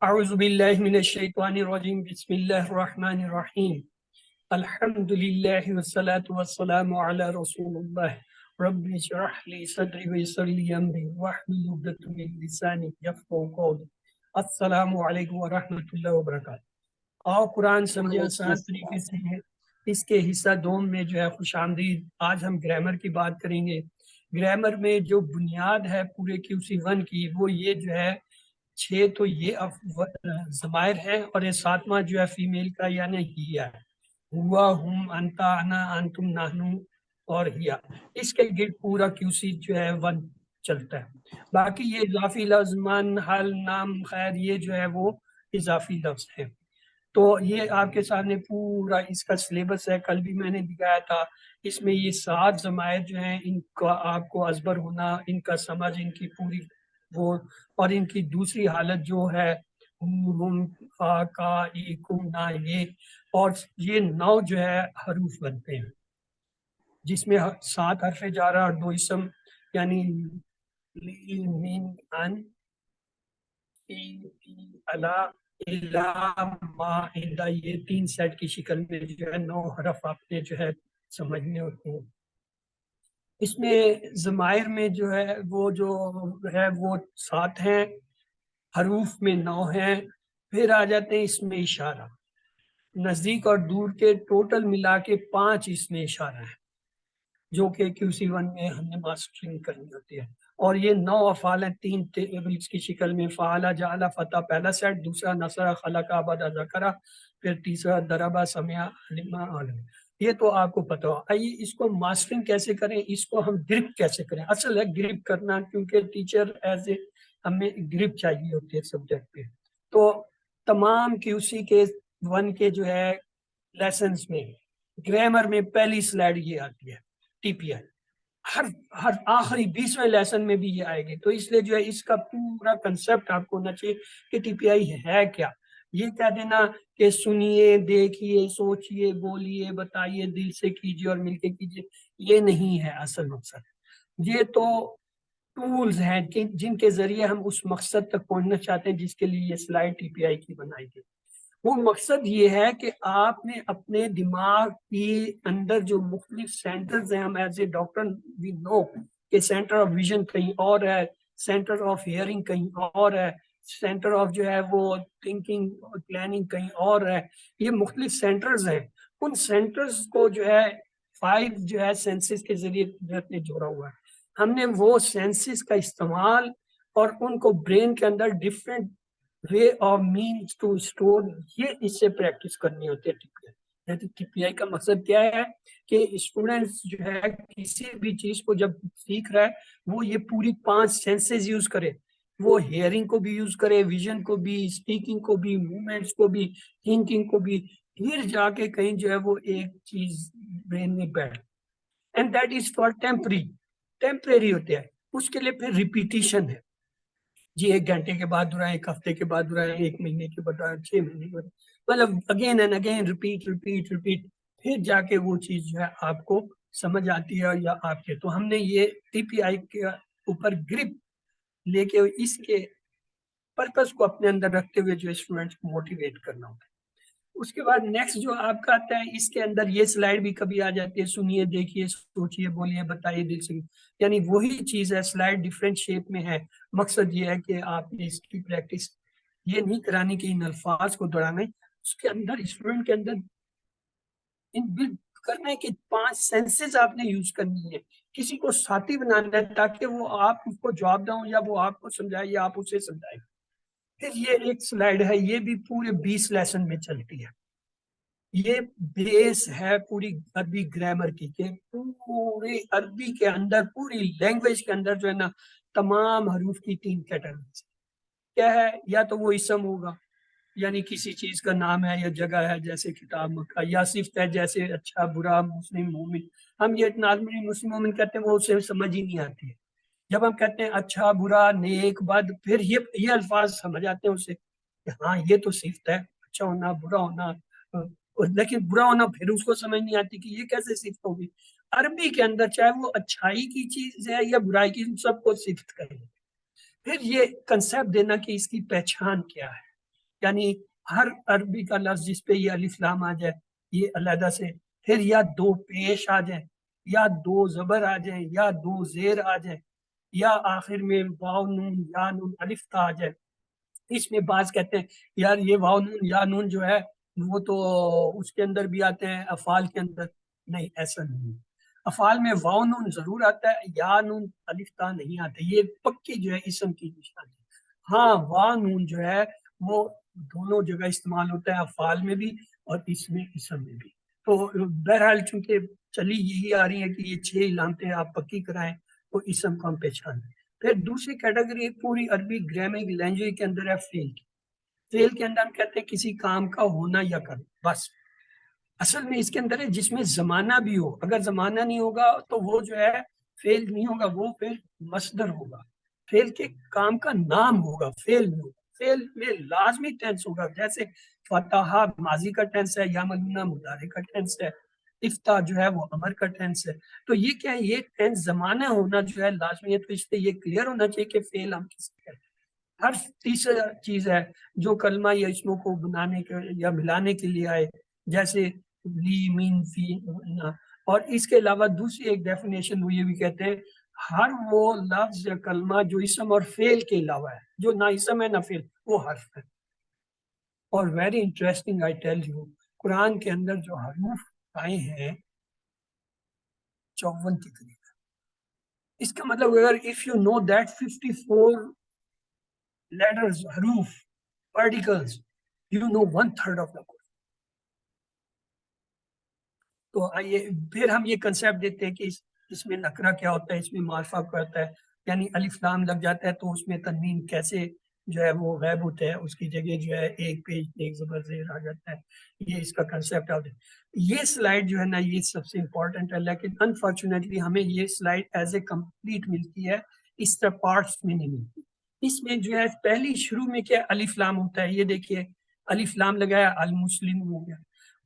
اعوذ باللہ من الشیطان الرجیم بسم اللہ الرحمن الرحیم الحمد للہ والصلاة والسلام علی رسول اللہ رب اشرح لی صدری ویسر لی امری واحلل عقدۃ من لسانی یفقہوا قولی۔ السلام علیکم ورحمۃ اللہ وبرکاتہ۔ اور قرآن سمجھے آسان طریقے سے ہے، اس کے حصہ دوم میں جو ہے خوش آمدید۔ آج ہم گرامر کی بات کریں گے۔ گرامر میں جو بنیاد ہے پورے QC1 کی، وہ یہ جو ہے 6 تو یہ ضمائر ہے، اور یہ 7واں جو ہے فیمیل کا یعنی ہی ہے، ہوا، ہم، انتا، انا، انتم، نحنو اور ہیا۔ اس کے گرد پورا QC جو ہے 1 چلتا ہے۔ باقی یہ اضافی لفظ من، حل، نام، خیر، یہ جو ہے وہ اضافی لفظ ہے۔ تو یہ آپ کے سامنے پورا اس کا سلیبس ہے، کل بھی میں نے دکھایا تھا۔ اس میں یہ 7 ضمائر جو ہیں، ان کا آپ کو ازبر ہونا، ان کا سمجھ، ان کی پوری وہ، اور ان کی دوسری حالت جو ہے ہم، آ، کا، ای، کم، نا، یہ، اور یہ 9 جو ہے حروف بنتے ہیں، جس میں 7 حرف جارہ اور 2 اسم، یعنی لی، من، ان، ای، ای، الا، الا، ما، اندا، یہ 3 سیٹ کی شکل میں جو ہے 9 حرف آپ نے جو ہے سمجھنے ہوتے ہیں۔ اس میں ضمائر میں جو ہے وہ 7 ہیں، حروف میں 9 ہیں، پھر آ جاتے ہیں اس میں اشارہ، نزدیک اور دور کے ٹوٹل ملا کے 5 اس میں اشارہ ہیں، جو کہ QC1 میں ہم نے ماسٹرنگ کرنی ہوتی ہے۔ اور یہ 9 افعال ہیں 3 ٹیبلز کی شکل میں، فعل، جعل، فتح پہلا سیٹ، دوسرا نصر، خلق، عبد، ذکر، پھر تیسرا ضرب، سمع، علم، عالم۔ یہ تو آپ کو پتہ ہو۔ آئیے اس کو ماسٹرنگ کیسے کریں، اس کو ہم گرپ کیسے کریں۔ اصل ہے گرپ کرنا، کیونکہ ٹیچر ایز اے ہمیں گرپ چاہیے ہوتی ہے سبجیکٹ پہ۔ تو تمام QC کے 1 کے جو ہے لیسنز میں گرامر میں پہلی سلائیڈ یہ آتی ہے TPI، ہر آخری 20ویں لیسن میں بھی یہ آئے گی۔ تو اس لیے جو ہے اس کا پورا کنسپٹ آپ کو ہونا چاہیے کہ TPI ہے کیا۔ یہ کہہ دینا کہ سنیے، دیکھیے، سوچیے، بولیے، بتائیے، دل سے کیجیے اور مل کے کیجیے، یہ نہیں ہے اصل مقصد۔ یہ تو ٹولز ہیں جن کے ذریعے ہم اس مقصد تک پہنچنا چاہتے ہیں جس کے لیے یہ سلائیڈ TPI کی بنائی گئی۔ وہ مقصد یہ ہے کہ آپ نے اپنے دماغ کے اندر جو مختلف سینٹرز ہیں، ہم ایز اے ڈاکٹر وی نو کہ سینٹر آف ویژن کہیں اور ہے، سینٹر آف ہیئرنگ کہیں اور ہے، سینٹر آف جو ہے وہ تھنکنگ اور پلاننگ کہیں اور ہے۔ یہ مختلف سینٹرز ہیں، ان سینٹرز کو جو ہے 5 جو ہے سینسز کے ذریعے قدرت نے جوڑا ہوا ہے۔ ہم نے وہ سینسز کا استعمال اور ان کو برین کے اندر different way of means to store, یہ اس سے پریکٹس کرنی ہوتی ہے TPI کا مقصد کیا ہے کہ اسٹوڈنٹس جو ہے کسی بھی چیز کو جب سیکھ رہا ہے وہ یہ پوری 5 سینسز یوز کرے، وہ ہیئرنگ کو بھی یوز کرے، ویژن کو بھی، اسپیکنگ کو بھی، موومنٹس کو بھی، تھنکنگ کو بھی، پھر جا کے کہیں جو ہے وہ ایک چیز برین میں بیٹھ، and that is for temporary ہوتے ہیں۔ اس کے لیے پھر ریپیٹیشن ہے، جی 1 گھنٹے کے بعد دہرائیں، 1 ہفتے کے بعد دہرائیں، 1 مہینے کے بعد 6 مہینے کے بعد، مطلب اگین اینڈ اگین ریپیٹ، پھر جا کے وہ چیز جو ہے آپ کو سمجھ آتی ہے یا آپ کے۔ تو ہم نے یہ TPI کے اوپر گرپ لے کے اس کے پرپس کو اپنے اندر رکھتے ہوئے جو اسٹوڈنٹس کو موٹیویٹ کرنا ہوتا ہے۔ اس کے بعد نیکسٹ جو آپ کا آتا ہے، اس کے اندر یہ سلائیڈ بھی کبھی آ جاتی ہے، سنیے، دیکھیے، سوچیے، بولیے، بتائیے، دل سے، یعنی وہی چیز ہے، سلائیڈ ڈفرینٹ شیپ میں ہے۔ مقصد یہ ہے کہ آپ نے اس کی پریکٹس یہ نہیں کرانی کہ ان الفاظ کو دوڑانا ہے، اس کے اندر اسٹوڈنٹ کے اندر ان بلڈ کرنا ہے کہ 5 سینسز آپ نے یوز کرنی ہے، کسی کو ساتھی بنانا ہے تاکہ وہ آپ اس کو جواب دیں یا وہ آپ کو سمجھائے یا آپ اسے سمجھائیں۔ پھر یہ ایک سلائیڈ ہے، یہ بھی پورے 20 لیسن میں چلتی ہے۔ یہ بیس ہے پوری عربی گرامر کی، کہ پوری عربی کے اندر، پوری لینگویج کے اندر جو ہے نا، تمام حروف کی 3 کیٹیگریز کیا ہے۔ یا تو وہ اسم ہوگا، یعنی کسی چیز کا نام ہے یا جگہ ہے، جیسے کتاب مکہ، یا صفت ہے جیسے اچھا، برا، مسلم، مومن۔ ہم یہ نازمین مسلم مومن کہتے ہیں، وہ اسے سمجھ ہی نہیں آتی ہے۔ جب ہم کہتے ہیں اچھا، برا، نیک، بد، پھر یہ الفاظ سمجھ آتے ہیں اسے کہ ہاں یہ تو صفت ہے، اچھا ہونا، برا ہونا، لیکن برا ہونا پھر اس کو سمجھ نہیں آتی کہ یہ کیسے صفت ہوگی۔ عربی کے اندر چاہے وہ اچھائی کی چیز ہے یا برائی کی، سب کو صفت کہیں۔ پھر یہ کنسیپٹ دینا کہ اس کی پہچان کیا ہے، یعنی ہر عربی کا لفظ جس پہ یہ الف لام آ جائے یہ علیحدہ سے، پھر یا دو پیش آ جائیں یا دو زبر آ جائیں یا دو زیر آ جائیں یا آخر میں واو نون یا نون الف تا آ جائے. اس میں بعض کہتے ہیں یار یہ واو نون یا نون جو ہے وہ تو اس کے اندر بھی آتے ہیں افعال کے اندر. نہیں، ایسا نہیں ہے. افعال میں واو نون ضرور آتا ہے، یا نون الف تا نہیں آتا. یہ پکی جو ہے اسم کی نشانی. ہاں واو نون جو ہے وہ دونوں جگہ استعمال ہوتا ہے، افعال میں بھی اور اسم میں بھی. تو بہرحال چونکہ چلی یہی آ رہی ہے کہ یہ 6 علامتیں آپ پکی کرائیں تو اسم کو ہم پہچانیں. پھر دوسری کیٹیگری پوری عربی گرامر لینگویج کے اندر ہے فعل کی. فعل کے اندر ہم کہتے ہیں کسی کام کا ہونا یا کرنا. بس اصل میں اس کے اندر ہے جس میں زمانہ بھی ہو. اگر زمانہ نہیں ہوگا تو وہ جو ہے فعل نہیں ہوگا، وہ پھر مصدر ہوگا. فعل کے کام کا نام ہوگا، فعل نہیں ہوگا. فعل میں لازمی ٹینس ہوگا، جیسے فتح ماضی کا ٹینس ہے، یعملون مضارع کا ٹینس ہے، افتح جو ہے وہ امر کا ٹینس ہے. تو یہ کیا ہے، یہ ٹینس زمانہ ہونا جو ہے لازمی ہے. تو اس سے یہ کلیئر ہونا چاہیے کہ فعل ہم کس کہتے ہیں. ہر تیسرا چیز ہے جو کلمہ یا اسموں کو بنانے کے یا ملانے کے لیے آئے، جیسے لی مین فی. اور اس کے علاوہ دوسری ایک ڈیفینیشن وہ یہ بھی کہتے ہیں ہر وہ لفظ یا کلمہ جو اسم اور فعل کے علاوہ ہے، جو نہ اسم ہے نہ فعل، وہ حرف ہے. اور very interesting I tell you, Quran کے اندر جو حروف آئے ہیں 54 کے قریب. اس کا مطلب اگر if you know that 54 letters, حروف، particles, you know 1/3 of the Quran. تو آئیے پھر ہم یہ کنسیپٹ دیکھتے ہیں کہ اس میں نکرہ کیا ہوتا ہے، اس میں معرفہ کیا ہوتا ہے. یعنی الف لام لگ جاتا ہے تو اس میں تنوین کیسے جو ہے وہ غائب ہوتا ہے، اس کی جگہ جو ہے ایک پیج ایک زبر زیر آ جاتا ہے. یہ اس کا کنسیپٹ ہے. یہ سلائیڈ جو ہے نا یہ سب سے امپورٹنٹ ہے، لیکن انفارچونیٹلی ہمیں یہ سلائیڈ ایز اے کمپلیٹ ملتی ہے، اس طرح پارٹس میں نہیں ملتی. اس میں جو ہے پہلی شروع میں کیا الف لام ہوتا ہے. یہ دیکھیے الف لام لگایا المسلم ہو گیا،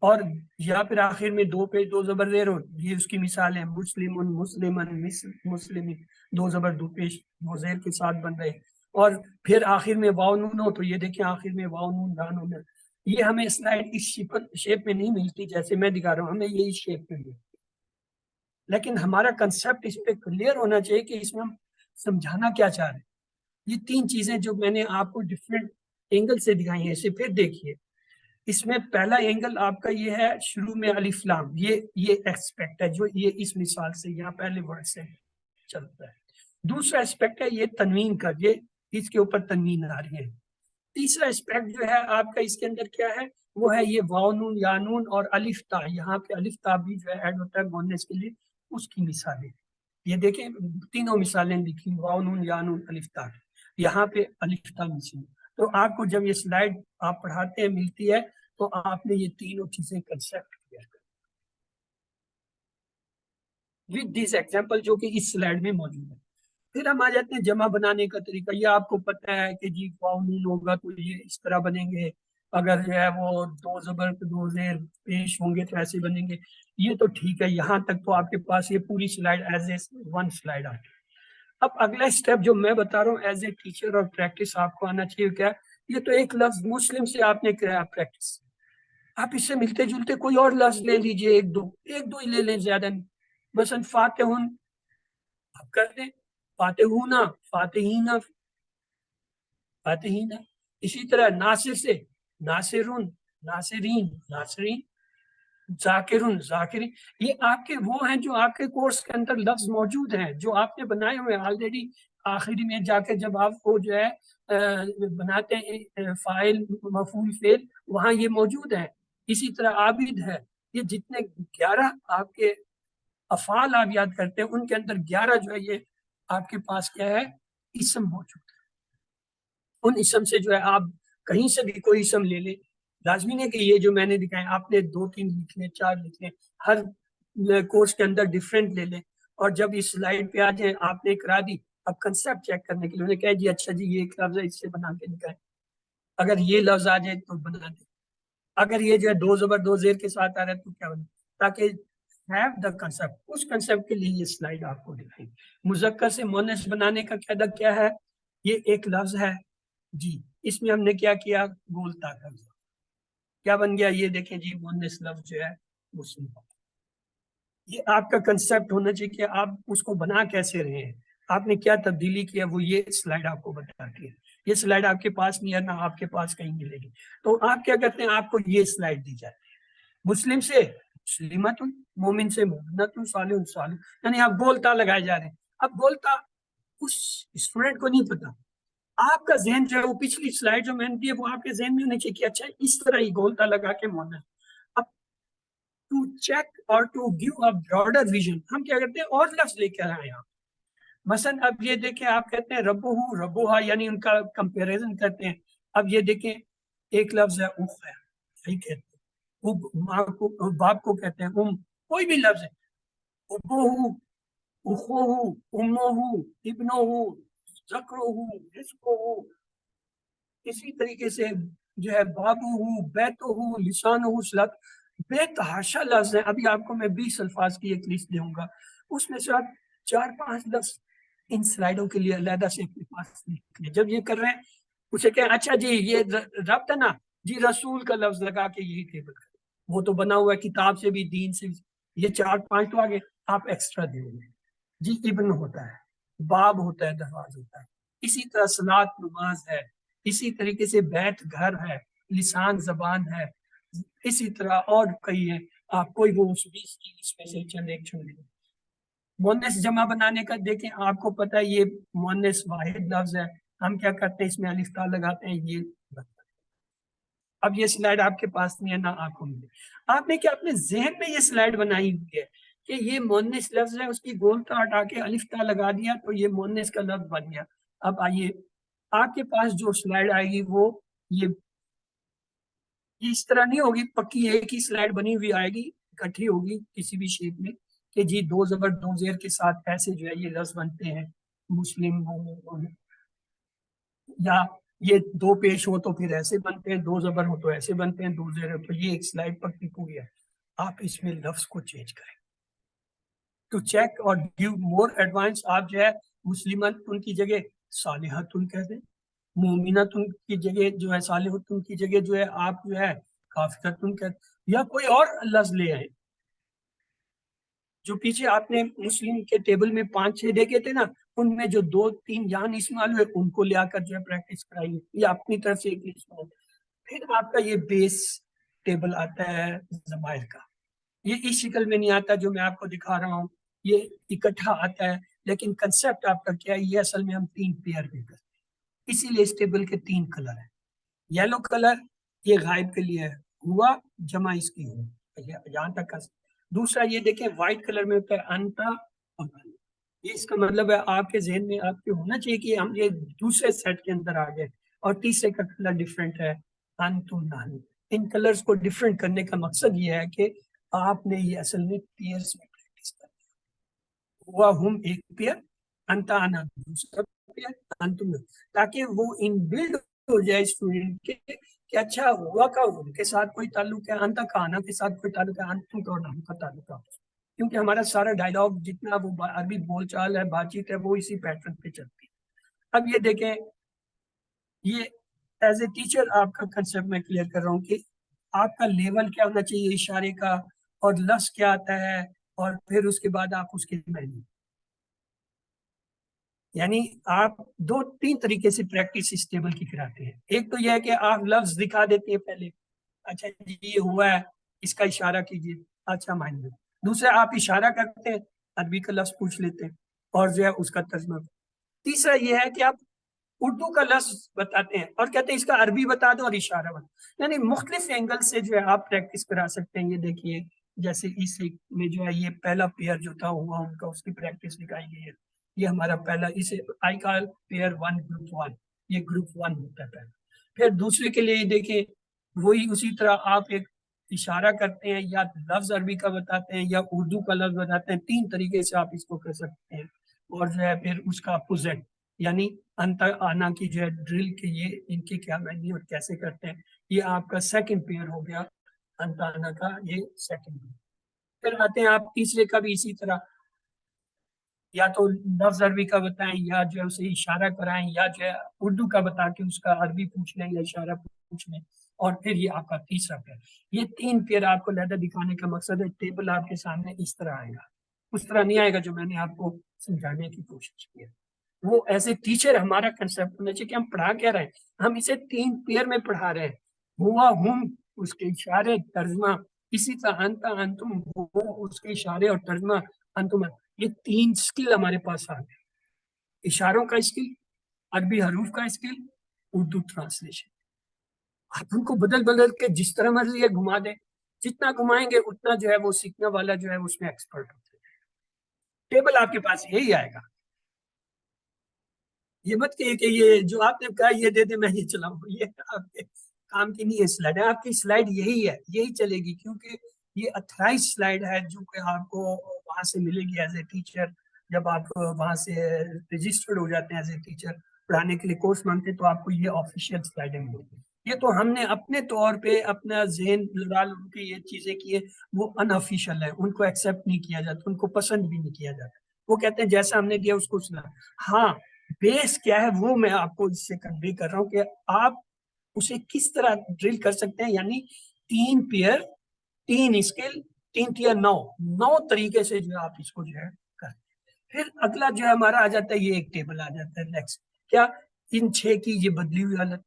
اور یا پھر آخر میں دو پیش دو زبر زیر ہو. یہ اس کی مثال ہے، مسلم مسلمن مسلم، دو زبر دو پیش دو زیر کے ساتھ بن رہے. اور پھر آخر میں واو نون ہو تو یہ دیکھیں آخر میں واو نون دان ہونا. یہ ہمیں سلائیڈ اس شیپ میں نہیں ملتی جیسے میں دکھا رہا ہوں، ہمیں یہ شیپ میں ملتی. لیکن ہمارا کنسیپٹ اس پہ کلیئر ہونا چاہیے کہ اس میں ہم سمجھانا کیا چاہ رہے ہیں. یہ 3 چیزیں جو میں نے آپ کو ڈفرینٹ اینگل سے دکھائی ہیں، اسے پھر دیکھیے. اس میں پہلا اینگل آپ کا یہ ہے شروع میں الف لام، یہ ایسپیکٹ ہے جو یہ اس مثال سے یہاں پہلے ورڈ سے چلتا ہے. دوسرا ایسپیکٹ ہے یہ تنوین کا، یہ اس کے اوپر تنوین آ رہی ہے. تیسرا ایسپیکٹ جو ہے آپ کا اس کے اندر کیا ہے، وہ ہے یہ واو نون یا نون اور الف تا. یہاں پہ الف تا بھی جو ہے ایڈ ہوتا ہے بولنے کے لیے، اس کی مثالیں یہ دیکھیں. تینوں مثالیں لکھی واو نون یا نون الف تا، یہاں پہ الف تا مثال. تو آپ کو جب یہ سلائیڈ آپ پڑھاتے ہیں ملتی ہے تو آپ نے یہ تینوں چیزیں کنسیپٹ کلیئر کر ود دیس ایگزامپل جو کہ اس سلائیڈ میں موجود ہے. پھر ہم آ جاتے ہیں جمع بنانے کا طریقہ. یہ آپ کو پتہ ہے کہ جی واو نون ہوگا تو یہ اس طرح بنیں گے، اگر جو ہے وہ دو زبر دو زیر پیش ہوں گے تو ایسے بنیں گے. یہ تو ٹھیک ہے، یہاں تک تو آپ کے پاس یہ پوری slide as a one slide آ گئی. اب اگلا اسٹیپ جو میں بتا رہا ہوں ایز اے ٹیچر اور پریکٹس آپ کو آنا چاہیے. کیا یہ تو ایک لفظ مسلم سے آپ نے کیا پریکٹس، آپ اس سے ملتے جلتے کوئی اور لفظ لے لیجئے، ایک دو ہی لے لیں، زیادہ نہیں. مثلا فاتحون آپ کر دیں، فاتحونا فاتحین فاتحین. اسی طرح ناصر سے ناصرون ناصرین ناصرین، ذاکرون ذاکرین. یہ آپ کے وہ ہیں جو آپ کے کورس کے اندر لفظ موجود ہیں جو آپ نے بنائے ہوئے ہیں آلریڈی. آخری میں جا کے جب آپ کو جو ہے بناتے ہیں فاعل مفعول فعل، وہاں یہ موجود ہے. اسی طرح عابد ہے. یہ جتنے 11 آپ کے افعال آپ یاد کرتے ہیں ان کے اندر 11 جو ہے یہ آپ کے پاس کیا ہے اسم موجود ہے. ان اسم سے جو ہے آپ کہیں سے بھی کوئی اسم لے لیں. لازمی نہیں کہ یہ جو میں نے دکھایا آپ نے 2 3 لکھ لیں 4 لکھ لیں، ہر کورس کے اندر ڈیفرنٹ لے لیں. اور جب اس سلائیڈ پہ آ جائیں آپ نے کرا دی، اب کنسیپٹ چیک کرنے کے لیے انہوں نے کہا جی اچھا جی یہ ایک لفظ ہے اس سے بنا کے دکھائیں. اگر یہ لفظ آ جائے تو بنا دیں. اگر یہ جو ہے دو زبر دو زیر کے ساتھ آ رہا ہے تو کیا بنا، تاکہ have the concept. اس کنسیپٹ کے لیے یہ سلائیڈ آپ کو دکھائیں. مذکر سے مؤنث بنانے کا قاعدہ کیا ہے، یہ ایک لفظ ہے جی اس میں ہم نے کیا کیا, گولتا کر دیا, کیا بن گیا, یہ دیکھیں جی مونس لفظ جو ہے مسلم. یہ آپ کا کنسپٹ ہونا چاہیے کہ آپ اس کو بنا کیسے رہے ہیں, آپ نے کیا تبدیلی کیا, وہ یہ سلائیڈ آپ کو بتاتی ہے. یہ سلائیڈ آپ کے پاس نہیں ہے, نہ آپ کے پاس کہیں ملے گی. تو آپ کیا کرتے ہیں, آپ کو یہ سلائیڈ دی جاتی ہے, مسلم سے مسلمت, مومن سے مومنت, صالح صالح, یعنی آپ گولتا لگائے جا رہے ہیں. اب گولتا اس اسٹوڈنٹ کو نہیں پتا, آپ کا ذہن جو ہے وہ پچھلی سلائیڈ جو میں نے دی ہے وہ آپ کے ذہن میں ہونے چاہیے کہ اچھا اس طرح ہی گولتا لگا کے مونس. اب ٹو چیک اور to give a broader vision ہم کیا کرتے ہیں اور لفظ لے کے آئے ہیں. مثلا اب یہ دیکھیں, آپ کہتے ہیں ربو ربوہا, یعنی ان کا کمپیریزن کرتے ہیں. اب یہ دیکھیں ایک لفظ ہے اخ ہے, صحیح کہتے ہیں, اب ماں کو باپ کو کہتے ہیں کوئی بھی لفظ ہے, ابو اخوہ امہ ابنہ ذکرہ رزقہ, اسی طریقے سے جو ہے بابو بیتہ لسانہ صلات, بے تحاشا لفظ ہے. ابھی آپ کو میں 20 الفاظ کی ایک لسٹ دوں گا, اس میں سے آپ 4-5 لفظ ان سلائیڈوں کے لیے علیحدہ سے اپنے پاس لکھ لیں. جب یہ کر رہے ہیں اسے کہیں اچھا جی یہ ربط ہے نا جی, رسول کا لفظ لگا کے یہی ٹیبل کر, وہ تو بنا ہوا ہے کتاب سے بھی دین سے بھی, یہ 4-5 تو آگے آپ ایکسٹرا دیں گے. جی ابن ہوتا ہے, باب ہوتا ہے, دروازہ ہوتا ہے, اسی طرح صلاۃ نماز ہے, اسی طریقے سے بیت گھر ہے, لسان زبان ہے, اسی طرح اور کئی ہیں. آپ کوئی وہ 20 کی اس میں سے چند ایک چن لیں. مونس جمع بنانے کا دیکھیں, آپ کو پتہ ہے یہ مونس واحد لفظ ہے, ہم کیا کرتے ہیں اس میں الف تا لگاتے ہیں, یہ. اب یہ سلائیڈ آپ کے پاس نہیں ہے, نہ آنکھوں میں, آپ نے کیا اپنے ذہن میں یہ سلائیڈ بنائی ہوئی ہے کہ یہ مونس لفظ ہے, اس کی گولتا ہٹا کے الف تا لگا دیا تو یہ مونس کا لفظ بن گیا. اب آئیے آپ کے پاس جو سلائیڈ آئے گی وہ یہ اس طرح نہیں ہوگی پکی, ایک ہی سلائیڈ بنی ہوئی آئے گی, اکٹھی ہوگی کسی بھی شیپ میں کہ جی 2 زبر 2 زیر کے ساتھ ایسے جو ہے یہ لفظ بنتے ہیں مسلم, یا یہ 2 پیش ہو تو پھر ایسے بنتے ہیں, 2 زبر ہو تو ایسے بنتے ہیں, 2 زیر ہو تو یہ ایک سلائیڈ پکی ہوئی ہے. آپ اس میں لفظ کو چینج کریں ٹو چیک اور گیو مور ایڈوانس. آپ جو ہے مسلمت ان کی جگہ صالحت ان کہہ دیں, مومنت ان کی جگہ جو ہے صالحت ان کی جگہ جو ہے آپ جو ہے کافرت ان کہہ, یا کوئی اور لفظ لے آئے. جو پیچھے آپ نے مسلم کے ٹیبل میں 5-6 دیکھے تھے نا, ان میں جو 2-3 جان استعمال ہوئے ان کو لے آ کر جو ہے پریکٹس کرائیے, یا اپنی طرف سے ایک استعمال. پھر آپ کا یہ بیس ٹیبل آتا ہے ضمائر کا, یہ اس شکل میں نہیں آتا جو میں آپ کو دکھا رہا ہوں, یہ اکٹھا آتا ہے, لیکن کنسپٹ آپ کا کیا ہے, یہ اصل میں ہم 3 پیئر میں کرتے ہیں, اسی لیے اس ٹیبل کے 3 کلر ہیں. یلو کلر یہ غائب کے لیے ہے, ہوا جمع اس کی ہو, یہاں تک کا. دوسرا یہ دیکھیں وائٹ کلر میں ہوتا ہے انتا اور ان. یہ اس کا مطلب ہے آپ کے ذہن میں آپ کے ہونا چاہیے کہ ہم یہ دوسرے سیٹ کے اندر آ گئے. اور تیسرے کا کلر ڈیفرنٹ ہے انتم نحن. ان کلرز کو ڈیفرنٹ کرنے کا مقصد یہ ہے کہ آپ نے یہ اصل میں پیئرز میں پریکٹس کرنا. ہوا ہم ایک پیئر, انتا انا دوسرا پیئر, انتم, تاکہ وہ ان بلڈ ہو جائے اسٹوڈنٹ کے کہ اچھا ہوا کا ان کے ساتھ کوئی تعلق ہے, انتا کا آنا کے ساتھ کوئی تعلق ہے, انتم کا اور نام کا تعلق ہے. کیونکہ ہمارا سارا ڈائلاگ جتنا وہ عربی بول چال ہے, بات چیت ہے, وہ اسی پیٹرن پہ چلتی ہے. اب یہ دیکھیں, یہ ایز اے ٹیچر آپ کا کنسپٹ میں کلیئر کر رہا ہوں کہ آپ کا لیول کیا ہونا چاہیے اشارے کا, اور لفظ کیا آتا ہے, اور پھر اس کے بعد آپ اس کے معنی. یعنی آپ 2-3 طریقے سے پریکٹس اس ٹیبل کی کراتے ہیں. ایک تو یہ ہے کہ آپ لفظ دکھا دیتے ہیں پہلے, اچھا جی یہ ہوا ہے, اس کا اشارہ کیجیے, اچھا معنی. دوسرا آپ اشارہ کرتے ہیں, عربی کا لفظ پوچھ لیتے ہیں اور جو ہے اس کا ترجمہ. تیسرا یہ ہے کہ آپ اردو کا لفظ بتاتے ہیں اور کہتے ہیں اس کا عربی بتا دو اور اشارہ بتا. یعنی مختلف اینگل سے جو ہے آپ پریکٹس کرا سکتے ہیں. یہ دیکھیے جیسے اس میں جو ہے یہ پہلا پیئر جو تھا ہوا ان کا, اس کی پریکٹس دکھائی گئی ہے. یہ ہمارا پہلا, اسے آئی کال پیئر 1 گروپ 1, یہ گروپ 1 ہوتا ہے پہلا. پھر دوسرے کے لیے دیکھیں وہی اسی طرح آپ ایک اشارہ کرتے ہیں, یا لفظ عربی کا بتاتے ہیں, یا اردو کا لفظ بتاتے ہیں. 3 طریقے سے آپ اس کو کر سکتے ہیں. اور جو ہے پھر اس کا اپوزٹ, یعنی انتا آنا کی جو ہے ڈرل کے یہ ان کے کیا معنی اور کیسے کرتے ہیں, یہ آپ کا سیکنڈ پیئر ہو گیا انتا آنا کا, یہ سیکنڈ پیئر. پھر آتے ہیں آپ تیسرے کا بھی اسی طرح, یا تو لفظ عربی کا بتائیں، یا جو ہے اسے اشارہ کرائیں، یا جو ہے اردو کا بتا کے اس کا عربی پوچھ لیں یا اشارہ پوچھ لیں، اور پھر یہ آپ کا تیسرا پیر۔ یہ تین پیر آپ کو علیحدہ دکھانے کا مقصد ہے۔ ٹیبل آپ کے سامنے اس طرح آئے گا، اس طرح نہیں آئے گا جو میں نے آپ کو سمجھانے کی کوشش کی ہے۔ وہ ایسے ٹیچر ہمارا کنسپٹ ہونا چاہیے کہ ہم پڑھا کیا رہے ہیں، ہم اسے تین پیر میں پڑھا رہے ہیں۔ ہوا ہم اس کے اشارے ترجمہ، اسی طرح انتا انتم وہ اس کے اشارے اور ترجمہ انتم، یہ تین سکل ہمارے پاس آ گئے، اشاروں کا اسکل، عربی حروف کا اسکل، اردو ٹرانسلیشن۔ آپ ان کو بدل بدل کے جس طرح مرضی ہے گھما دیں، جتنا گھمائیں گے اتنا جو ہے وہ سیکھنے والا جو ہے اس میں ایکسپرٹ ہوتا ہے۔ ٹیبل آپ کے پاس یہی آئے گا، یہ مت کہ یہ جو آپ نے کہا یہ دے دے میں یہ چلاؤں، یہ آپ کے کام کی نہیں ہے سلائڈ، آپ کی سلائڈ یہی ہے، یہی چلے گی، کیونکہ یہ 28 سلائڈ ہے جو کہ آپ کو وہاں سے ملے گی ایز اے ٹیچر۔ جب آپ وہاں سے رجسٹرڈ ہو جاتے ہیں ایز اے ٹیچر، پڑھانے کے لیے کورس مانگتے ہیں، تو آپ کو یہ آفیشیل سلائڈیں ملیں گی۔ یہ تو ہم نے اپنے طور پہ اپنا ذہن لڑا لڑ کے یہ چیزیں کی ہیں، وہ ان آفیشیل ہے، ان کو ایکسیپٹ نہیں کیا جاتا، ان کو پسند بھی نہیں کیا جاتا۔ وہ کہتے ہیں جیسا ہم نے دیا اس کو سنا۔ ہاں، بیس کیا ہے وہ میں آپ کو اس سے کنوے کر رہا ہوں کہ آپ اسے کس طرح ڈرل کر سکتے ہیں، یعنی تین پیئر، تین اسکل، تین تیا نو طریقے سے جو ہے آپ اس کو جو ہے کر۔ پھر اگلا جو ہے ہمارا آ جاتا ہے، یہ ایک ٹیبل آ جاتا ہے نیکسٹ، کیا ان 6 کی یہ بدلی ہوئی حالت،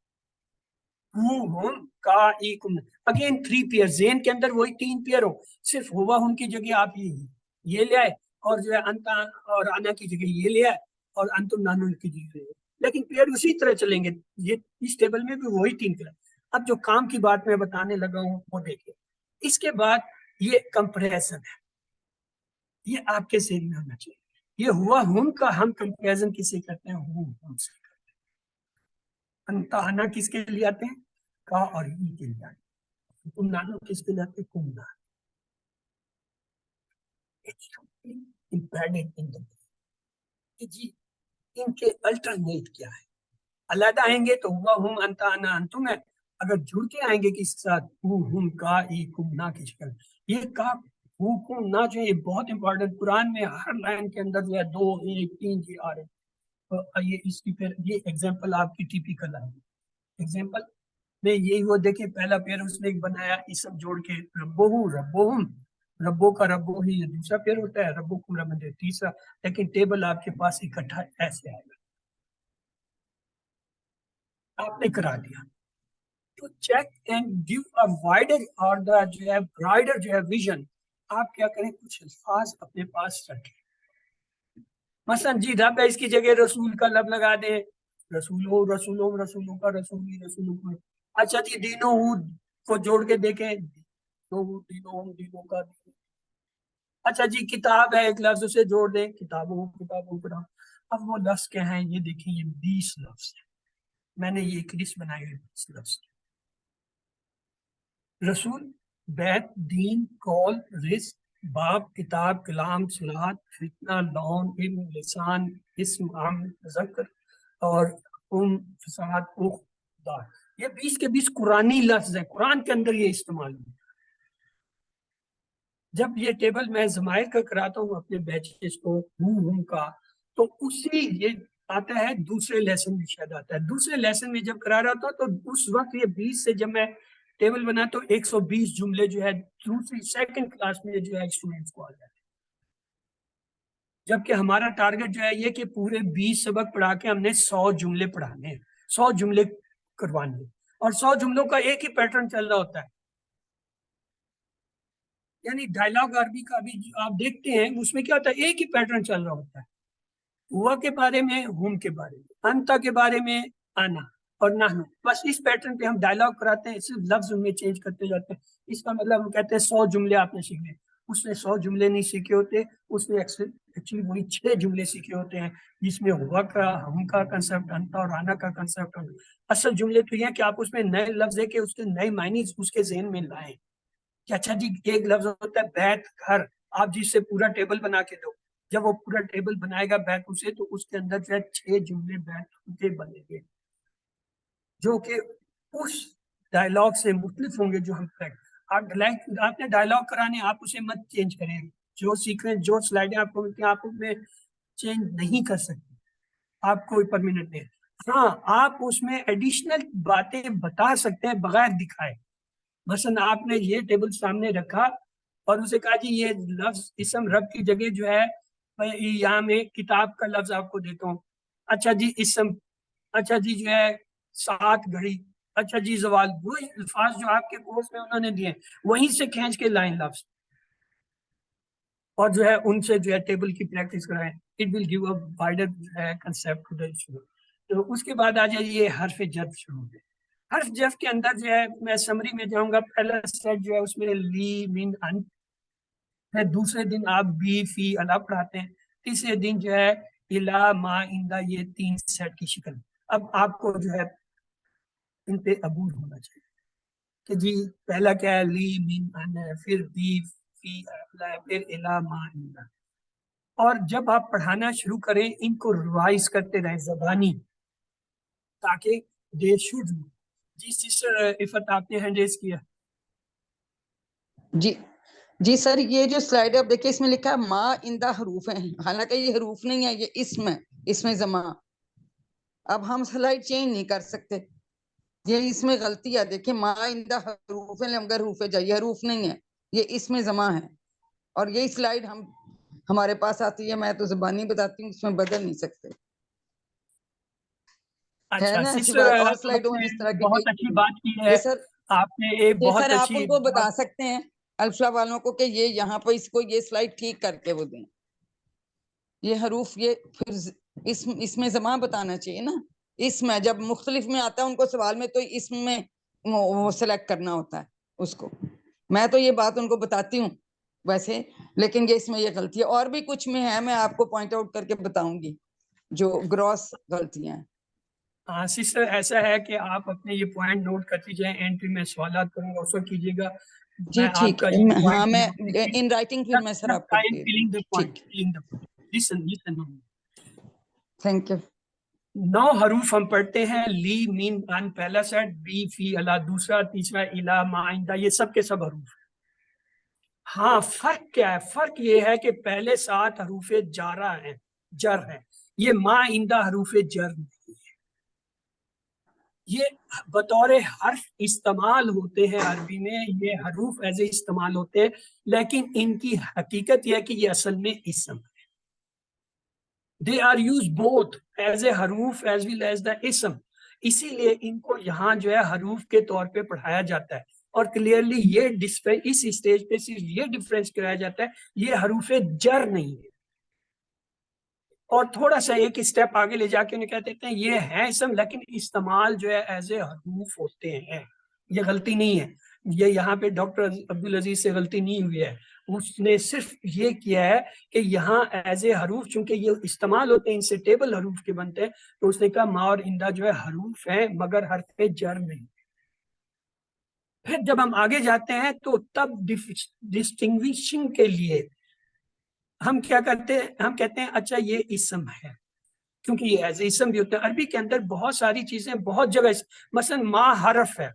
ہم کا ای کم، اگین 3 پیئر، زین کے اندر وہی 3 پیئر ہو، صرف ہوا ہم کی جگہ آپ یہ لے آئے، اور جو ہے انتا اور آنا کی جگہ یہ لے آئے، اور انتم نانو کی جگہ لے آئے، لیکن پیئر اسی طرح چلیں گے۔ یہ اس ٹیبل میں بھی وہی 3 پیئر۔ اب جو کام کی بات میں بتانے لگا ہوں وہ دیکھیں، اس کے بعد یہ کمپریزن ہے، یہ آپ کے ذہن میں ہونا چاہیے۔ یہ ہوا ہم کا ہم کمپریزن کسے کرتے ہیں، ہم سے کرتے ہیں۔ انتا آنا کس کے لیے آتے ہیں، کا اور ای کے لیے آتے ہیں۔ تم نانو کس کے لیے آتے ہیں، کم نانو۔ جی ان کے الٹرنیٹ کیا ہے، علیحدہ آئیں گے تو ہوا ہم انتا انا انتم ہے، اگر جڑ کے آئیں گے کس کے ساتھ، ہم کا ای کم نا کی شکل۔ یہ کا ہو کم نا جو یہ بہت امپورٹنٹ، قرآن میں ہر لائن کے اندر جو ہے 2 1 3 جی آ رہے ہیں۔ تو یہ اس کی پھر یہ ایگزامپل آپ کی ٹیپیکل ہے، ایگزامپل میں یہی وہ دیکھیں، پہلا پیر اس نے ایک بنایا اسم جوڑ کے، ربو ربوہم، ربو کا ربو ہی یہ دوسرا پیر ہوتا ہے، ربو کم ربو تیسرا، لیکن ٹیبل آپ کے پاس اکٹھا ایسے آئے گا، آپ نے کرا دیا۔ تو check and give a wider اور دا جو ہے برائڈر جو ہے ویژن، آپ کیا کریں، کچھ الفاظ اپنے پاس رکھیں۔ مثلا جی رب ہے، اس کی جگہ رسول کا لب لگا دیں، رسولوں رسولوں رسولوں کا رسولی رسولوں کا۔ اچھا جی دینوں کو جوڑ کے دیکھیں، دینوں کا۔ اچھا جی کتاب ہے، ایک لفظ اسے جوڑ دیں، کتابوں کتابوں کا۔ اب وہ لفظ کیا ہیں، یہ دیکھیں، یہ 20 لفظ ہیں، میں نے یہ ایک لسٹ بنائی ہے 20 لفظ۔ رسول، بیت، دین، قول، رزق، باب، کتاب، کلام، صلات، فتنہ، لون، علم، لسان، اسم، عام، ذکر، اور فساد، دار۔ یہ 20 کے 20 قرآنی لفظ ہیں، قرآن کے اندر یہ استعمال ہوئے۔ جب یہ ٹیبل میں ضمائر کا کراتا ہوں اپنے بیچز کو کا، تو اسی یہ آتا ہے دوسرے لیسن میں، شاید آتا ہے دوسرے لیسن میں جب کرا رہا تھا، تو اس وقت یہ 20 سے جب میں ٹیبل بنا تو 120 جملے جو ہے دوسری سیکنڈ کلاس میں جو ہے اسٹوڈنٹس کو آ جاتے ہیں، جبکہ ہمارا ٹارگٹ جو ہے یہ کہ پورے 20 سبق پڑھا کے ہم نے 100 جملے پڑھانے ہیں، 100 جملے کروانے ہیں، اور 100 جملوں کا ایک ہی پیٹرن چل رہا ہوتا ہے۔ یعنی ڈائلاگ عربی کا بھی آپ دیکھتے ہیں، اس میں کیا ہوتا ہے، ایک ہی پیٹرن چل رہا ہوتا ہے، ہوا کے بارے میں، ہم کے بارے میں، انتا کے بارے میں، آنا اور نحنو، بس اس پیٹرن پہ ہم ڈائلاگ کراتے ہیں، صرف لفظ ان میں چینج کرتے جاتے ہیں۔ اس کا مطلب ہم کہتے ہیں 100 جملے آپ نے سیکھنے، اس نے 100 جملے نہیں سیکھے ہوتے، اس نے ایکچولی وہی 6 جملے سیکھے ہوتے ہیں، جس میں ہوا کا، ہم کا کنسپٹ، انتا اور آنا کا کنسپٹ۔ اصل جملے تو یہ ہیں کہ آپ اس میں نئے لفظ ہے کہ اس کے نئے معنی اس کے ذہن میں لائیں، کہ اچھا جی ایک لفظ ہوتا ہے بیت، گھر، آپ جس سے پورا ٹیبل بنا کے دو، جب وہ پورا ٹیبل بنائے گا بیت اسے، تو اس کے اندر جو ہے 6 جملے بیت کے بنے گے، جو کہ اس ڈائلاگ سے مختلف ہوں گے جو ہم کریں۔ آپ نے ڈائلاگ کرانے، آپ اسے مت چینج کریں، جو سیکوینس جو سلائڈیں آپ کو ملتی ہیں، آپ میں چینج نہیں کر سکتے، آپ کوئی پرماننٹ نہیں. ہاں آپ اس میں ایڈیشنل باتیں بتا سکتے ہیں بغیر دکھائے. مثلا آپ نے یہ ٹیبل سامنے رکھا اور اسے کہا جی یہ لفظ اسم رب کی جگہ جو ہے یہاں میں کتاب کا لفظ آپ کو دیتا ہوں. اچھا جی اسم، اچھا جی جو ہے ساتھ گھڑی، اچھا جی زوال، وہی الفاظ جو آپ کے کورس میں انہوں نے دیے وہیں سے کھینچ کے لائن لفظ اور جو ہے ان سے جو ہے ٹیبل کی پریکٹس کرائیں. It will give a wider concept to the student. تو اس کے بعد آ جائیے حرف جر شروع ہو گئے. حرف جر کے اندر جو ہے میں سمری میں جاؤں گا. پہلا سیٹ جو ہے اس میں لی من ان ہے. دوسرے دن آپ بی فی الا پڑھاتے ہیں. تیسرے دن جو ہے الا ما اندا. یہ 3 سیٹ کی شکل. اب آپ کو جو ہے ان پہ عبور ہونا چاہیے کہ جی پہلا کیا ہے لی من ان ہے، پھر بی فی الا، پھر الا ما اندا. اور جب آپ پڑھانا شروع کریں ان کو ریوائز کرتے رہیں زبانی تاکہ دے شوڈ. جی سسٹر عفت آپ نے ہینڈ ریز کیا. جی جی سر، یہ جو سلائیڈ آپ دیکھیں اس میں لکھا ہے ما اندہ حروف ہیں، حالانکہ یہ حروف نہیں ہے، یہ اسم ہے زمان. اب ہم سلائیڈ چینج نہیں کر سکتے، یہ اس میں غلطی ہے. دیکھیں ما اندہ حروف ہیں مگر حروف جائیے حروف نہیں ہے، یہ اسم زمان ہے. اور یہی سلائیڈ ہمارے پاس آتی ہے، میں تو زبانی بتاتی ہوں، اس میں بدل نہیں سکتے. ہے اچھا نا ایسی سسٹر بات؟ اور آپ سلائیڈوں میں اس طرح نے کی بہت کئی اچھی بات کی ہے. یہ سر آپ نے ایک یہ بہت سر آپ اچھی ان کو بتا بات. سکتے ہیں الفلا والوں کو کہ یہ یہاں پہ اس کو یہ سلائیڈ ٹھیک کر کے وہ دیں. یہ حروف یہ پھر اس میں زمان بتانا چاہیے نا. اس میں جب مختلف میں آتا ہے ان کو سوال میں تو اس میں وہ سلیکٹ کرنا ہوتا ہے اس کو. میں تو یہ بات ان کو بتاتی ہوں ویسے، لیکن یہ اس میں یہ غلطی ہے. اور بھی کچھ میں ہے، میں آپ کو پوائنٹ آؤٹ کر کے بتاؤں گی جو گراس غلطیاں ہیں. ہاں سسٹر ایسا ہے کہ آپ اپنے یہ پوائنٹ نوٹ کرتی جائیں. اینڈ پہ میں سوالات کروں گا اس وقت کیجیے گا. جی میں آپ ٹھیک کا ہے، یہ ہاں پوائنٹ میں نوٹ کر کے ان رائٹنگ پھر میں سر آپ کو ٹھیک. listen. Thank you. 9 حروف ہم پڑھتے ہیں. لی مین ان پہلا سیٹ، بی فی الا دوسرا، تیسرا الا ما آئندہ. یہ سب کے سب حروف ہیں. ہاں فرق کیا ہے؟ فرق یہ ہے کہ پہلے 7 حروف جارہ ہیں، جر ہیں. یہ ما آئندہ حروف جر نہیں ہے. یہ بطور حرف استعمال ہوتے ہیں عربی میں، یہ حروف ایسے استعمال ہوتے ہیں، لیکن ان کی حقیقت یہ ہے کہ یہ اصل میں اسم ہے. They are used both as a حروف as well as the اسم. اسی لیے ان کو یہاں جو ہے حروف کے طور پہ پڑھایا جاتا ہے. اور کلیئرلی یہ اس اسٹیج پہ صرف یہ ڈفرینس کرایا جاتا ہے، یہ حروف جر نہیں ہے. اور تھوڑا سا ایک اسٹیپ آگے لے جا کے انہیں کہتے ہیں یہ ہے اسم، لیکن استعمال جو ہے ایز اے حروف ہوتے ہیں. یہ غلطی نہیں ہے، یہ یہاں پہ ڈاکٹر عبدالعزیز سے غلطی نہیں ہوئی ہے. اس نے صرف یہ کیا ہے کہ یہاں ایز اے حروف چونکہ یہ استعمال ہوتے ہیں، ان سے ٹیبل حروف کے بنتے ہیں، تو اس نے کہا ما اور اندہ جو ہے حروف ہیں مگر حرف جر نہیں. پھر جب ہم آگے جاتے ہیں تو تب ڈسٹنگوشنگ کے لیے ہم کیا کرتے ہیں؟ ہم کہتے ہیں اچھا یہ اسم ہے، کیونکہ یہ ایز اسم بھی ہوتا ہے. عربی کے اندر بہت ساری چیزیں بہت جگہ، مثلا ما حرف ہے،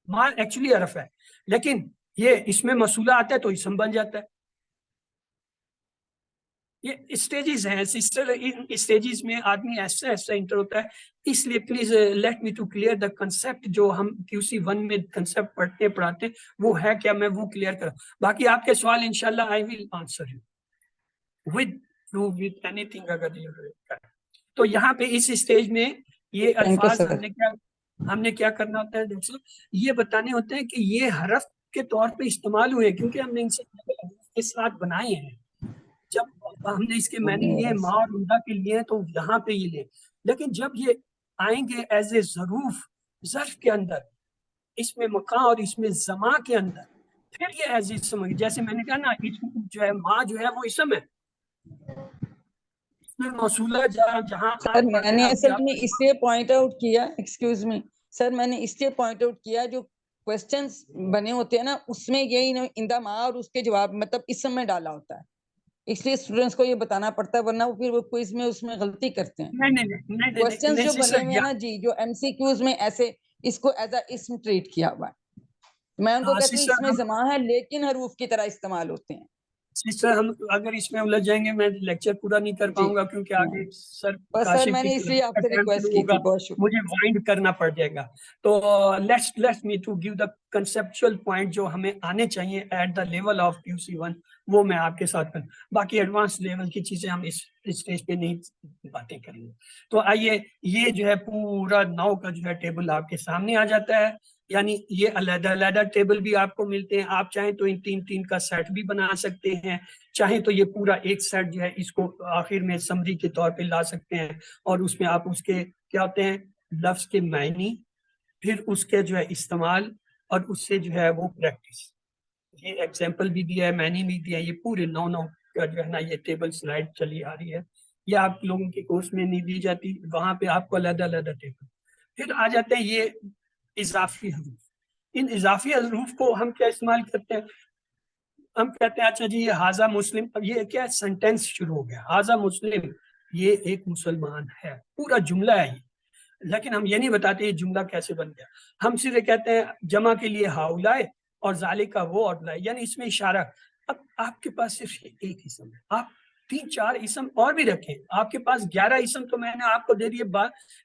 ما ایکچولی حرف ہے، لیکن یہ اس میں موصولہ آتا ہے تو اسم بن جاتا ہے. یہ اسٹیجز ہیں سسٹر، ان اسٹیجز میں آدمی ایسا ایسا انٹر ہوتا ہے. اس لیے please let me to clear the concept. جو ہم QC1 میں کنسپٹ پڑھاتے وہ ہے کیا، میں وہ کلیئر کروں. باقی آپ کے سوال انشاءاللہ I will answer you with anything اگر یہ. تو یہاں پہ اس اسٹیج میں یہ الفاظ ہم نے کیا کرنا ہوتا ہے ڈاکٹر صاحب، یہ بتانے ہوتے ہیں کہ یہ حرف کے طور پہ استعمال ہوئے کیونکہ ہم نے ان سے کے ساتھ بنائے ہیں. جب ہم نے اس کے معنی لیے ما اور عمدہ کے لیے تو یہاں پہ یہ لیں، لیکن جب یہ آئیں گے ایز اے ظرف کے اندر، اس میں مکان اور اس میں زمان کے اندر، پھر یہ ایز اسم ہوگی. جیسے میں نے کہا نا جو ہے ما جو ہے وہ اسم ہے، اس میں موصولہ جہاں سر میں نے اصل میں اس لیے پوائنٹ آؤٹ کیا، ایکسکیوز می سر، میں نے اس لیے پوائنٹ آؤٹ کیا جو کوسچنز بنے ہوتے ہیں نا اس میں یہی اندہ ما اور اس کے جواب مطلب اسم میں ڈالا ہوتا ہے، اس لیے اسٹوڈنٹس کو یہ بتانا پڑتا ہے، ورنہ وہ پھر وہ کوئز میں اس میں غلطی کرتے ہیں. کوسچنز جو بنے ہوئے ہیں نا جی، جو MCQs میں ایسے اس کو ایز اے اسم ٹریٹ کیا ہوا ہے، میں ان کو کہتی ہوں اس میں زمان ہے لیکن حروف کی طرح استعمال ہوتے ہیں. سر ہم اگر اس میں الجھ جائیں گے میں لیکچر پورا نہیں کر جی پاؤں گا کیونکہ آگے سر بس سر کاشف میں کی نے اس لیے آپ سے ٹائم ریکویسٹ شروع کی ہوگا تھی، بہت شکریہ. مجھے وائنڈ کرنا پڑ جائے گا. تو let's me to give the conceptual point جو ہمیں آنے چاہیے at the level of QC1 وہ میں آپ کے ساتھ کروں. باقی ایڈوانس لیول کی چیزیں ہم اس اسٹیج پہ نہیں باتیں کریں گے. تو آئیے یہ جو ہے پورا 9 کا جو ہے ٹیبل آپ کے سامنے آ جاتا ہے. یعنی یہ علیحدہ علیحدہ ٹیبل بھی آپ کو ملتے ہیں. آپ چاہیں تو ان 3 کا سیٹ بھی بنا سکتے ہیں, چاہیں تو یہ پورا ایک سیٹ جو ہے اس کو آخر میں سمری کے طور پہ لا سکتے ہیں اور اس میں آپ اس کے کیا ہوتے ہیں لفظ کے معنی, پھر اس کے جو ہے استعمال اور اس سے جو ہے وہ پریکٹس. یہ ایگزامپل بھی دیا ہے, معنی بھی دیا ہے. یہ پورے 9 کا جو ہے نا یہ ٹیبل سلائڈ چلی آ رہی ہے. یہ آپ لوگوں کے کورس میں نہیں دی جاتی, وہاں پہ آپ کو علیحدہ علیحدہ ٹیبل. پھر آ جاتے ہیں یہ اضافی حروف. ان اضافی حروف کو ہم کیا استعمال کرتے ہیں, ہم کہتے ہیں اچھا جی یہ حاذا مسلم. اب یہ کیا سینٹینس شروع ہو گیا, حاذا مسلم, یہ ایک مسلمان ہے, پورا جملہ ہے یہ. لیکن ہم یہ نہیں بتاتے یہ جملہ کیسے بن گیا. ہم صرف کہتے ہیں جمع کے لیے ہاؤلائے اور ذالکا وہ اور لائے, یعنی اس میں اشارہ. اب آپ کے پاس صرف ایک اسم ہے, آپ 3-4 اسم اور بھی رکھیں. آپ کے پاس 11 اسم تو میں نے آپ کو دے دیے.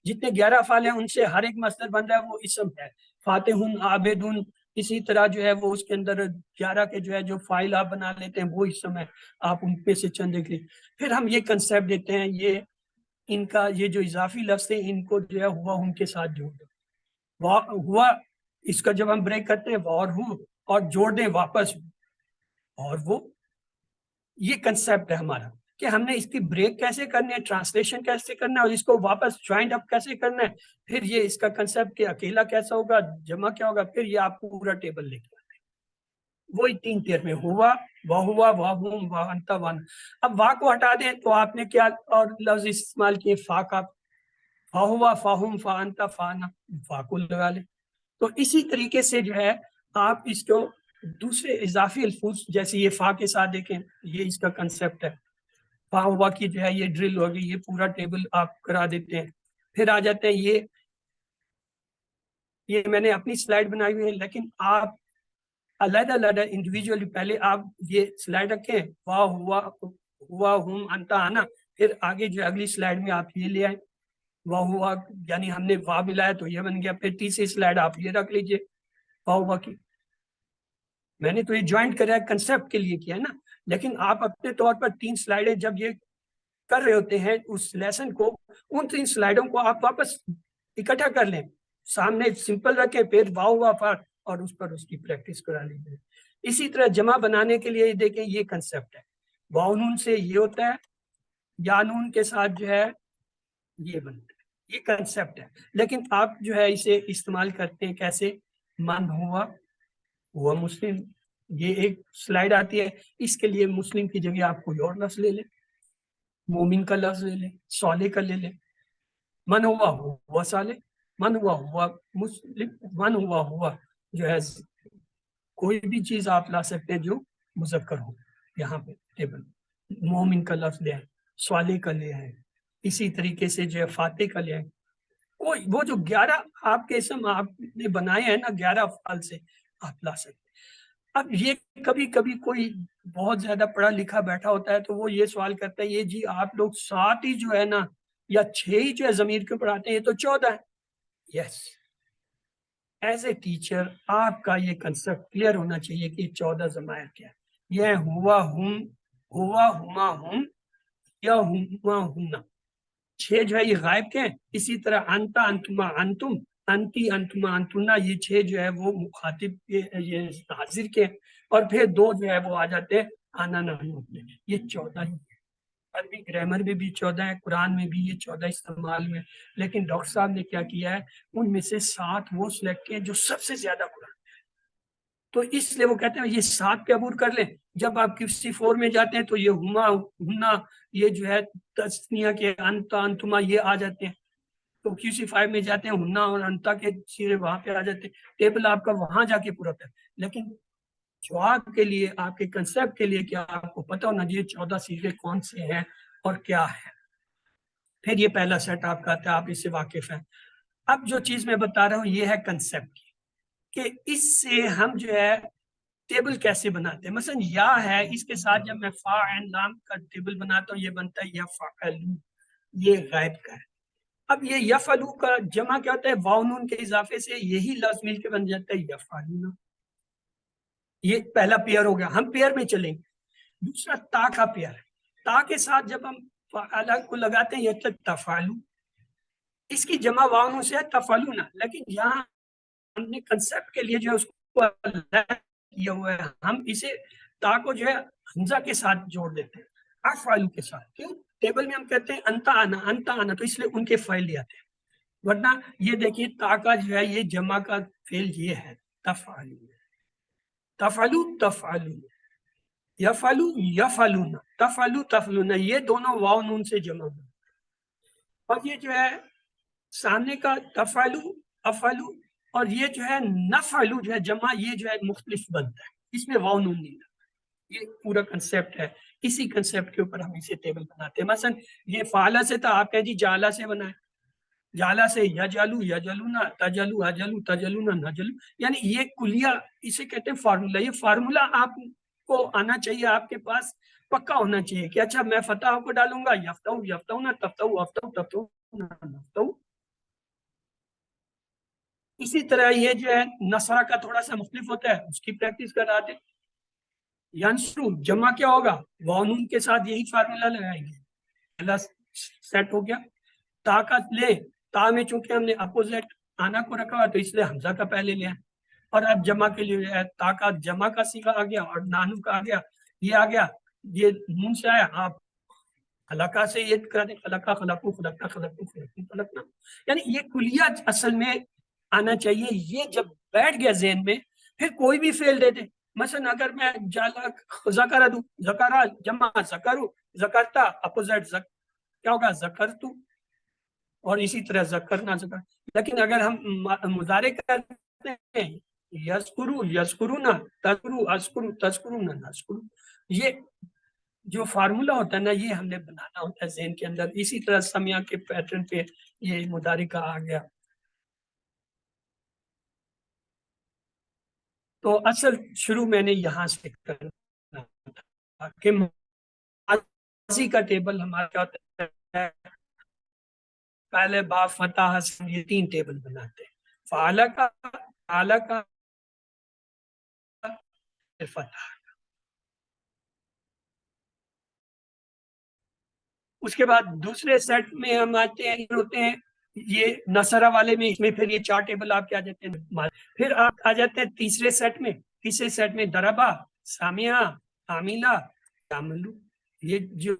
جتنے 11 افعال ہیں ان سے ہر ایک مصدر بن رہا ہے وہ اسم ہے. فاتحن, عابدن, اسی طرح جو ہے وہ اس کے اندر 11 کے جو ہے جو فائل آپ بنا لیتے ہیں وہ اسم ہے. آپ ان پہ سے چند دیکھ لیں. پھر ہم یہ کنسیپٹ دیتے ہیں, یہ ان کا یہ جو اضافی لفظ ہے ان کو جو ہے ہوا ان کے ساتھ جوڑ دیں. ہوا اس کا جب ہم بریک کرتے ہیں اور ہوں اور جوڑ دیں واپس اور وہ. یہ کنسیپٹ ہے ہمارا کہ ہم نے اس کی بریک کیسے کرنی ہے, ٹرانسلیشن کیسے کرنا ہے اور اس کو واپس جوائنٹ اپ کیسے کرنا ہے. پھر یہ اس کا کنسیپٹ کہ اکیلا کیسا ہوگا, جمع کیا ہوگا. پھر یہ آپ پورا ٹیبل لے کے آتے ہیں وہی 3 ٹیر میں ہوا, وہ ہوا, وہ ہوں, وہ انتا, ون. اب وا کو ہٹا دیں تو آپ نے کیا اور لفظ استعمال کیے فا کا, فا ہوا, فا ہم, فا انتا, فا نا, فا کو لگا لیں. تو اسی طریقے سے جو ہے آپ اس کو دوسرے اضافی الفاظ جیسے یہ فا کے ساتھ دیکھیں, یہ اس کا کنسیپٹ ہے. فا ہوا کی جو ہے یہ ڈرل ہوگی, یہ پورا ٹیبل آپ کرا دیتے ہیں. پھر آ جاتے ہیں یہ میں نے اپنی سلائیڈ بنائی ہوئی ہے, لیکن آپ علیحدہ علیحدہ انڈیویجولی پہلے آپ یہ سلائیڈ رکھیں, وا ہوا, ہوا, ہم, انتا, آنا. پھر آگے جو اگلی سلائیڈ میں آپ یہ لے آئیں وا ہوا, یعنی ہم نے وا ملایا تو یہ بن گیا. پھر تیسری سلائیڈ آپ یہ رکھ لیجئے وا ہوا کی. میں نے تو یہ جوائنٹ کرا ہے کنسیپٹ کے لیے کیا ہے نا, لیکن آپ اپنے طور پر 3 سلائیڈیں جب یہ کر رہے ہوتے ہیں اس لیسن کو, ان 3 سلائیڈوں کو آپ واپس اکٹھا کر لیں, سامنے سمپل رکھیں, پھر وا ہوا فار اور اس پر اس کی پریکٹس کرا لیجیے. اسی طرح جمع بنانے کے لیے دیکھیں یہ کنسیپٹ ہے, واو نون سے یہ ہوتا ہے, یا نون کے ساتھ جو ہے یہ بنتا ہے, یہ کنسیپٹ ہے. لیکن آپ جو ہے اسے استعمال کرتے ہیں کیسے, من ہوا, ہوا مسلم. یہ ایک سلائیڈ آتی ہے, اس کے لیے مسلم کی جگہ آپ کوئی اور لفظ لے لیں, مومن کا لفظ لے لیں, صالح کا لے لیں. من ہوا ہوا صالح, من ہوا ہوا مسلم, من ہوا ہوا جو ہے کوئی بھی چیز آپ لا سکتے ہیں جو مذکر ہو. یہاں پہ ٹیبل مومن کا لفظ لے آئے, صالح کا لے آئے, اسی طریقے سے جو ہے فاتح کا لے آئے. کوئی وہ جو 11 آپ کے اسم آپ نے بنائے ہیں نا 11 افعال سے آپ لا سکتے. اب یہ کبھی کبھی کوئی بہت زیادہ پڑھا لکھا بیٹھا ہوتا ہے تو وہ یہ سوال کرتا ہے, یہ جی آپ لوگ 7 ہی جو ہے نا یا 6 ہی جو ہے ضمیر کے پڑھاتے ہیں, یہ تو 14 ہے. یس, ایز اے ٹیچر آپ کا یہ کنسپٹ کلیئر ہونا چاہیے کہ 14 ضمائر کیا ہے. یہ ہوا ہم, ہوا ہما ہم, یا ہما ہمنا. 6 جو ہے یہ غائب کے ہیں. اسی طرح انتا, انتما, انتم, انتی, انتما, انتنا, یہ 6 جو ہے وہ مخاطب کے یہ حاضر کے ہیں. اور پھر 2 جو ہے وہ آ جاتے ہیں آنا نحن اپنے. یہ 14 ہی ہے. عربی گرامر میں بھی 14 ہے, قرآن میں بھی یہ 14 استعمال میں. لیکن ڈاکٹر صاحب نے کیا کیا ہے, ان میں سے 7 وہ سلیکٹ کیے جو سب سے زیادہ قرآن. تو اس لیے وہ کہتے ہیں یہ 7 پہ عبور کر لیں. جب آپ QC 4 میں جاتے ہیں تو یہ ہما, ہمنا, یہ جو ہے تسنیہ کے انتا, انتما یہ آ جاتے ہیں. تو QC 5 میں جاتے ہیں ہمنا اور انتا کے سیرے وہاں پہ آ جاتے ہیں. ٹیبل آپ کا وہاں جا کے پورا کر. لیکن جواب کے لیے آپ کے کنسیپٹ کے لیے کیا آپ کو پتہ ہونا چاہیے 14 سیرے کون سے ہیں اور کیا ہے. پھر یہ پہلا سیٹ آپ کا آتا ہے, آپ اس سے واقف ہیں. اب جو چیز میں بتا رہا ہوں یہ ہے کنسیپٹ, کہ اس سے ہم جو ہے ٹیبل کیسے بناتے ہیں. مثلا یا ہے, اس کے ساتھ جب میں فا اینڈ لام کا ٹیبل بناتا ہوں, یہ بنتا ہے یفعلو, یہ غائب کا ہے. اب یہ یفعلو کا جمع کیا ہوتا ہے, واو نون کے اضافے سے یہی لفظ مل کے بن جاتا ہے یفعلون. یہ پہلا پیئر ہو گیا, ہم پیئر میں چلیں گے. دوسرا تا کا پیئر ہے. تا کے ساتھ جب ہم فعل کو لگاتے ہیں یہ تفعلو, اس کی جمع واو نون سے ہے تفعلون, لیکن یہاں ہم نے کنسپٹ کے لیے جو ہے اس کو الگ کیا ہوا ہے, ہم اسے تا کو جو ہے حمزہ کے ساتھ جوڑ دیتے ہیں افعلو کے ساتھ. کیوں؟ ٹیبل میں ہم کہتے ہیں انتا آنا, تو اس لیے ان کے فعل لے آتے ہیں. ورنہ یہ دیکھیے تا کا جو ہے یہ جمع کا فعل یہ ہے تفعلو, تفعلو تفعلو, یفعلو یفعلون, تفعلو تفعلون, یہ دونوں واو نون سے جمع ہوئے. اور یہ جو ہے سامنے کا تفعلو افعلو, اور یہ جو ہے نفعلو جو ہے جمع, یہ جو ہے مختلف بنتا ہے, اس میں واو نون نہیں لگتا. یہ پورا کنسپٹ ہے, اسی کنسپٹ کے اوپر ہم اسے ٹیبل بناتے ہیں. مثلا یہ فعلا سے تھا, آپ کہہ جی جالا سے بنائے, جالا سے یجالو یجلونا, تجلو اجلو تجلونا نجلو, یعنی یہ کلیہ اسے کہتے ہیں فارمولا. یہ فارمولا آپ کو آنا چاہیے, آپ کے پاس پکا ہونا چاہیے کہ اچھا میں فتح کو ڈالوں گا یفتہو یفتہونا, تفتہو افتہو تفتہونا نفتہو. اسی طرح یہ جو ہے نصرہ کا تھوڑا سا مختلف ہوتا ہے, اس کی پریکٹس کر رہے تھے. ینصرو جمع کیا ہوگا, واو نون کے ساتھ یہی فارمولا لگائیں گے. پہلا سیٹ ہو گیا. تا کا لے, تا میں چونکہ ہم نے اپوزٹ آنا کو رکھا ہوا تو اس لیے حمزہ کا پہلے لیا. اور اب جمع کے لیے تا کا جمع کا صیغہ آ گیا, اور نانو کا آ گیا, یہ آ گیا, یہ نون سے آیا. آپ خلقہ سے یہ کر دیں, خلقہ خلقو خلقنا خلقو خلقو خلقنا, یعنی یہ کلیہ اصل میں آنا چاہیے. یہ جب بیٹھ گیا ذہن میں, پھر کوئی بھی فعل دے دیں. مثلا اگر میں جالا ذکر دوں, ذکرہ جمع ذکرو, ذکرتا اپوزٹ کیا ہوگا ذکرتو, اور اسی طرح ذکرنا ذکر. لیکن اگر ہم مضارع کرتے ہیں یذکرو یذکرونا, تذکرو اذکرو تذکرونا نذکرو, یہ جو فارمولا ہوتا ہے نا, یہ ہم نے بنانا ہوتا ہے ذہن کے اندر. اسی طرح سمیہ کے پیٹرن پہ یہ مضارع کا آ گیا. تو اصل شروع میں نے یہاں سے کرنا تھا کہ ماضی کا ٹیبل ہمارا کیا ہوتا ہے, پہلے با فتح یہ 3 ٹیبل بناتے ہیں, فعلا کا, فعلا کا, فتح. اس کے بعد دوسرے سیٹ میں ہم آتے ہیں, ہوتے ہیں یہ نصرہ والے میں, اس میں پھر یہ 4 ٹیبل آپ کے آ جاتے ہیں. پھر آپ آ جاتے ہیں تیسرے سیٹ میں, تیسرے سیٹ میں دربا, سامعہ, عاملہ, عاملو. یہ جو